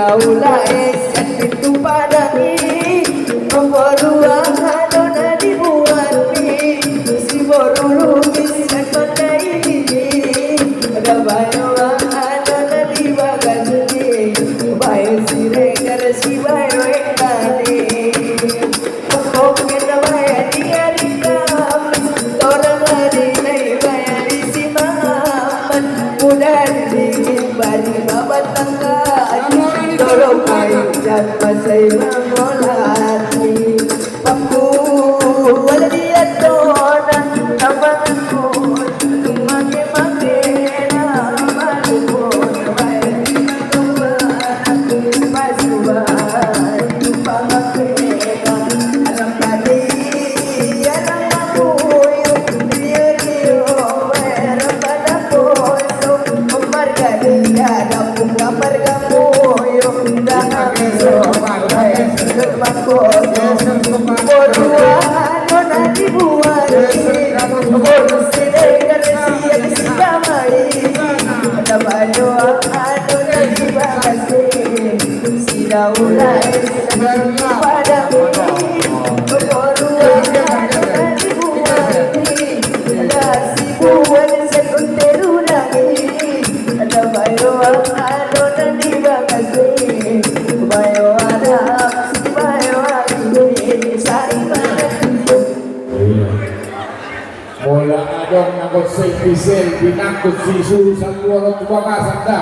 Siraulai itu padami membuat adona dibuati si borulu bisa kota ini ada bayo adona dibagasi bayo siregar si bayo ekani kok kita bayo dia dikam orang lari naik bayo di si Muhammad mudah dingin bari babat tangga Tolong ajak pasai memolati Aku wala dia dona Tabanganku Kumake-make Namaluko Nabayan Tumanak Pasuban Pangapeka Alam kali Alam aku Yung dia-dia Meron pada puso Margarita Napong kamargamu Bola adong nangkut selfie binangkut sisu satu orang tua kasanda